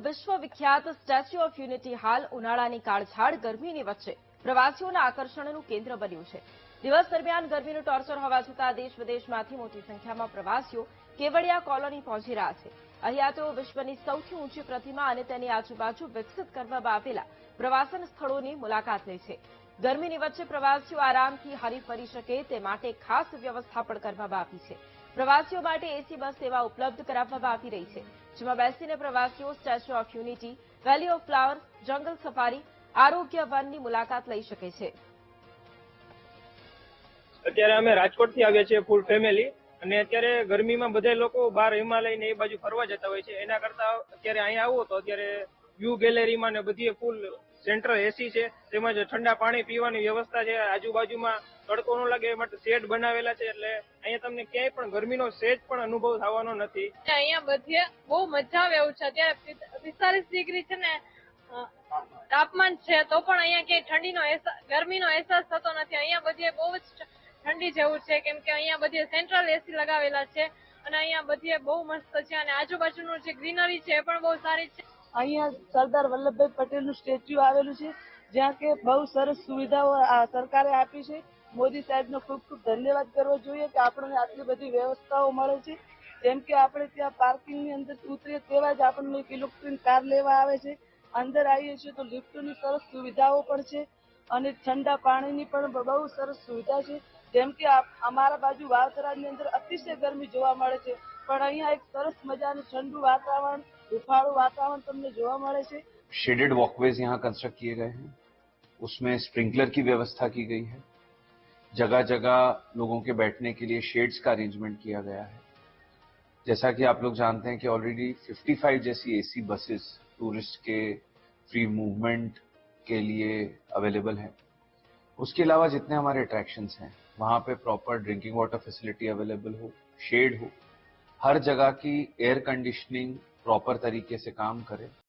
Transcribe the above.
વિશ્વવિખ્યાત statue of unity હાલ ઉનાળાની કાળઝાળ ગરમીની વચ્ચે પ્રવાસીઓના આકર્ષણનું કેન્દ્ર બન્યું છે. દિવસ દરમિયાન ગરમીનું ટોર્ચર હોવા છતાં દેશ વિદેશમાંથી મોટી સંખ્યામાં પ્રવાસીઓ કેવડિયા કોલોની પહોંચી રહ્યા છે. અહીંયા તેઓ વિશ્વની સૌથી ઊંચી પ્રતિમા અને તેની આજુબાજુ વિકસિત કરવામાં આવેલા પ્રવાસન સ્થળોની મુલાકાત લે છે. ગરમીની વચ્ચે પ્રવાસીઓ આરામથી હરી ફરી શકે તે માટે ખાસ વ્યવસ્થા પણ કરવામાં આવી છે. પ્રવાસીઓ માટે એસી બસ સેવા ઉપલબ્ધ કરાવવામાં આવી રહી છે, જેમાં બેસીને પ્રવાસીઓ statue of unity, valley of flowers, જંગલ સફારી, આરોગ્ય વનની મુલાકાત લઈ શકે છે. અત્યારે અમે રાજકોટથી આવ્યા છીએ ફૂલ ફેમિલી, અને અત્યારે ગરમીમાં બધા લોકો બહાર હિમાલય ને એ બાજુ ફરવા જતા હોય છે. એના કરતા અત્યારે અહીંયા આવો તો અત્યારે વ્યૂ ગેલેરીમાં ને બધી ફૂલ સેન્ટ્રલ એસી છે, તેમજ ઠંડા પાણી પીવાની વ્યવસ્થા છે. આજુબાજુમાં તડકો ન લાગે એ માટે શેડ બનાવેલા છે, એટલે અહીંયા તમને ક્યાંય પણ ગરમીનો સેજ પણ અનુભવ થવાનો નથી. અહીંયા બધે બહુ મજા આવે એવું છે. અત્યારે 45 ડિગ્રી છે ને તાપમાન છે, તો પણ અહીંયા ક્યાંય ગરમીનો અહેસાસ થતો નથી. અહીંયા બધે બહુ જ ઠંડી જેવું છે, કેમ કે અહીંયા બધે સેન્ટ્રલ એસી લગાવેલા છે અને અહીંયા બધે બહુ મસ્ત છે અને આજુબાજુનું જે ગ્રીનરી છે એ પણ બહુ સારી છે. અહીંયા સરદાર વલ્લભભાઈ પટેલનું સ્ટેચ્યુ આવેલું છે, જ્યાં કે બહુ સરસ સુવિધાઓ સરકારે આપી છે. મોદી સાહેબનો ખૂબ ખૂબ ધન્યવાદ કરવો જોઈએ કે આપણને આટલી બધી વ્યવસ્થાઓ મળે છે. જેમ કે આપણે ત્યાં પાર્કિંગની અંદર ઉતરીએ તેવા જ આપણને એક ઇલેક્ટ્રિક કાર લેવા આવે છે. અંદર આવીએ છીએ તો લિફ્ટની સરસ સુવિધાઓ પણ છે અને ઠંડા પાણીની પણ બહુ સરસ સુવિધા છે. જેમ કે અમારા બાજુ વાવથરાની અંદર અતિશય ગરમી જોવા મળે છે, પણ અહીંયા એક સરસ મજાનું ઠંડુ વાતાવરણ, હુંફાળું વાतावरण તમને જોવા મળે છે. शेडेड वॉकवेज यहाँ कंस्ट्रक्ट किए गए हैं, उसमें स्प्रिंकलर की व्यवस्था की गई है, जगह जगह लोगों के बैठने के लिए शेड्स का अरेंजमेंट किया गया है. जैसा कि आप लोग जानते हैं कि ऑलरेडी 55 जैसी एसी बसेस टूरिस्ट के फ्री मूवमेंट के लिए अवेलेबल हैं. उसके अलावा जितने हमारे अट्रैक्शंस हैं वहाँ पे proper drinking water facility available हो, शेड हो, हर जगह की एयर कंडीशनिंग प्रॉपर तरीके से काम करे.